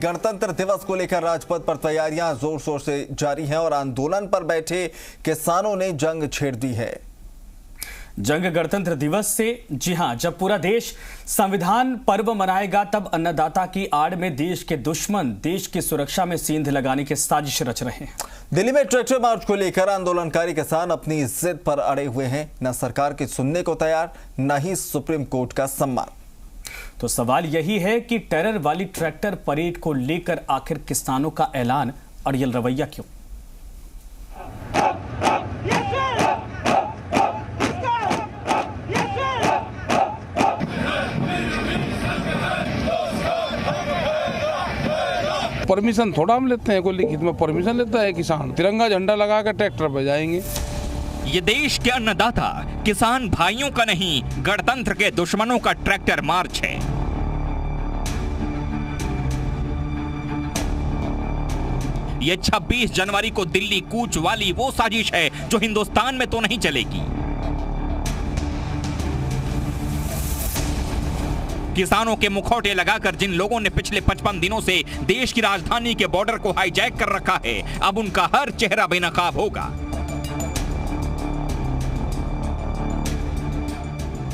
गणतंत्र दिवस को लेकर राजपथ पर तैयारियां जोर शोर से जारी हैं और आंदोलन पर बैठे किसानों ने जंग छेड़ दी है। जंग गणतंत्र दिवस से, जी हां, जब पूरा देश संविधान पर्व मनाएगा तब अन्नदाता की आड़ में देश के दुश्मन देश की सुरक्षा में सेंध लगाने की साजिश रच रहे हैं। दिल्ली में ट्रैक्टर मार्च को लेकर आंदोलनकारी किसान अपनी जिद पर अड़े हुए हैं। न सरकार की सुनने को तैयार, न ही सुप्रीम कोर्ट का सम्मान। तो सवाल यही है कि टेरर वाली ट्रैक्टर परेड को लेकर आखिर किसानों का ऐलान और ये रवैया क्यों? परमिशन थोड़ा हम लेते हैं, कोई लिखित में परमिशन लेता है किसान? तिरंगा झंडा लगा कर ट्रैक्टर पे जाएंगे। ये देश के अन्नदाता किसान भाइयों का नहीं, गणतंत्र के दुश्मनों का ट्रैक्टर मार्च है। ये 26 जनवरी को दिल्ली कूच वाली वो साजिश है जो हिंदुस्तान में तो नहीं चलेगी। किसानों के मुखौटे लगाकर जिन लोगों ने पिछले 55 दिनों से देश की राजधानी के बॉर्डर को हाईजैक कर रखा है, अब उनका हर चेहरा बेनकाब होगा।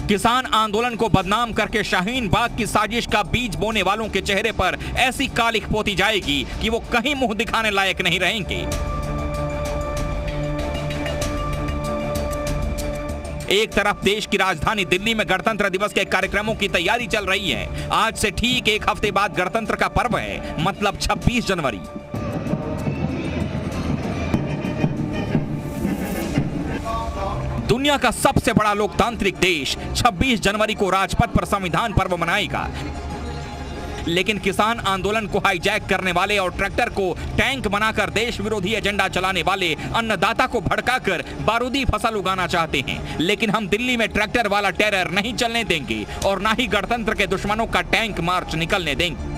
किसान आंदोलन को बदनाम करके शाहीन बाग की साजिश का बीज बोने वालों के चेहरे पर ऐसी कालिख पोती जाएगी कि वो कहीं मुंह दिखाने लायक नहीं रहेंगे। एक तरफ देश की राजधानी दिल्ली में गणतंत्र दिवस के कार्यक्रमों की तैयारी चल रही है। आज से ठीक एक हफ्ते बाद गणतंत्र का पर्व है, मतलब 26 जनवरी। दुनिया का सबसे बड़ा लोकतांत्रिक देश 26 जनवरी को राजपथ पर संविधान पर्व मनाएगा, लेकिन किसान आंदोलन को हाईजैक करने वाले और ट्रैक्टर को टैंक बनाकर देश विरोधी एजेंडा चलाने वाले अन्नदाता को भड़काकर बारूदी फसल उगाना चाहते हैं। लेकिन हम दिल्ली में ट्रैक्टर वाला टेरर नहीं चलने देंगे और ना ही गणतंत्र के दुश्मनों का टैंक मार्च निकलने देंगे।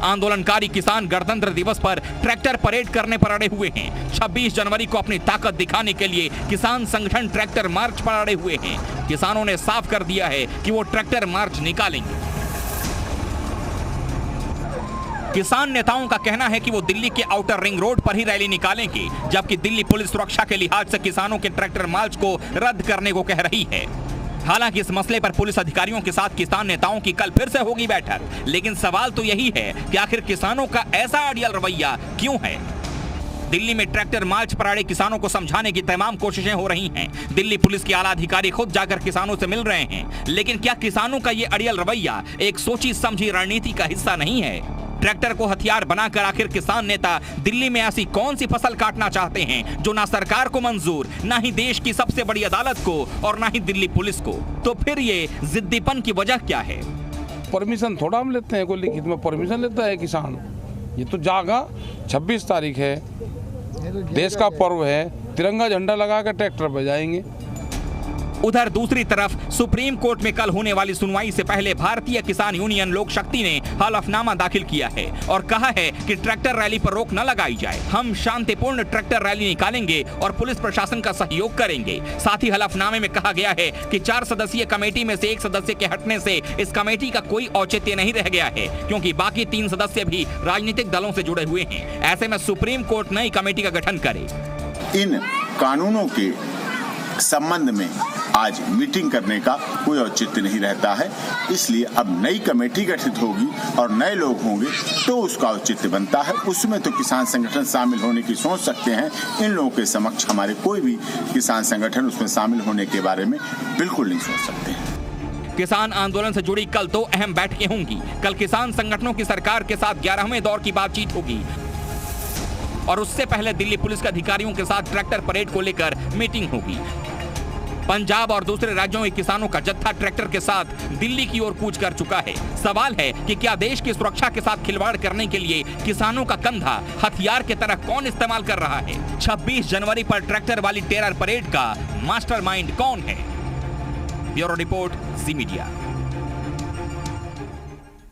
आंदोलनकारी किसान गणतंत्र दिवस पर ट्रैक्टर परेड करने पर अड़े हुए हैं। 26 जनवरी को अपनी ताकत दिखाने के लिए किसान संगठन ट्रैक्टर मार्च पर अड़े हुए हैं। किसानों ने साफ कर दिया है कि वो ट्रैक्टर मार्च निकालेंगे। किसान नेताओं का कहना है कि वो दिल्ली के आउटर रिंग रोड पर ही रैली निकालेंगे, जबकि दिल्ली पुलिस सुरक्षा के लिहाज से किसानों के ट्रैक्टर मार्च को रद्द करने को कह रही है। हालांकि इस मसले पर पुलिस अधिकारियों के साथ किसान नेताओं की कल फिर से होगी बैठक, लेकिन सवाल तो यही है कि आखिर किसानों का ऐसा अड़ियल रवैया क्यों है? दिल्ली में ट्रैक्टर मार्च पर अड़े किसानों को समझाने की तमाम कोशिशें हो रही हैं। दिल्ली पुलिस के आला अधिकारी खुद जाकर किसानों से मिल रहे हैं, लेकिन क्या किसानों का ये अड़ियल रवैया एक सोची समझी रणनीति का हिस्सा नहीं है? ट्रैक्टर को हथियार बनाकर आखिर किसान नेता दिल्ली में ऐसी कौन सी फसल काटना चाहते हैं जो ना सरकार को मंजूर, ना ही देश की सबसे बड़ी अदालत को और ना ही दिल्ली पुलिस को? तो फिर ये जिद्दीपन की वजह क्या है? परमिशन थोड़ा हम लेते हैं, कोई लिखित में परमिशन लेता है किसान? ये तो जागा 26 तारीख है, देश का पर्व है, तिरंगा झंडा लगा कर ट्रैक्टर पे जाएंगे। उधर दूसरी तरफ सुप्रीम कोर्ट में कल होने वाली सुनवाई से पहले भारतीय किसान यूनियन लोक शक्ति ने हलफनामा दाखिल किया है और कहा है कि ट्रैक्टर रैली पर रोक न लगाई जाए। हम शांतिपूर्ण ट्रैक्टर रैली निकालेंगे और पुलिस प्रशासन का सहयोग करेंगे। साथ ही हलफनामे में कहा गया है कि 4 सदस्यीय कमेटी में से एक सदस्य के हटने से इस कमेटी का कोई औचित्य नहीं रह गया है, क्योंकि बाकी 3 सदस्य भी राजनीतिक दलों से जुड़े हुए हैं। ऐसे में सुप्रीम कोर्ट नई कमेटी का गठन करे। इन कानूनों के संबंध में आज मीटिंग करने का कोई औचित्य नहीं रहता है, इसलिए अब नई कमेटी गठित होगी और नए लोग होंगे तो उसका औचित्य बनता है। उसमें तो किसान संगठन शामिल होने की सोच सकते हैं। इन लोगों के समक्ष हमारे कोई भी किसान संगठन उसमें शामिल होने के बारे में बिल्कुल नहीं सोच सकते। किसान आंदोलन से जुड़ी कल 2 अहम बैठकें होंगी। कल किसान संगठनों की सरकार के साथ 11वें दौर की बातचीत होगी और उससे पहले दिल्ली पुलिस के अधिकारियों के साथ ट्रैक्टर परेड को लेकर मीटिंग होगी। पंजाब और दूसरे राज्यों के किसानों का जत्था ट्रैक्टर के साथ दिल्ली की ओर कूच कर चुका है। सवाल है कि क्या देश की सुरक्षा के साथ खिलवाड़ करने के लिए किसानों का कंधा हथियार की तरह कौन इस्तेमाल कर रहा है? 26 जनवरी पर ट्रैक्टर वाली टेरर परेड का मास्टरमाइंड कौन है? ब्यूरो रिपोर्ट, जी मीडिया।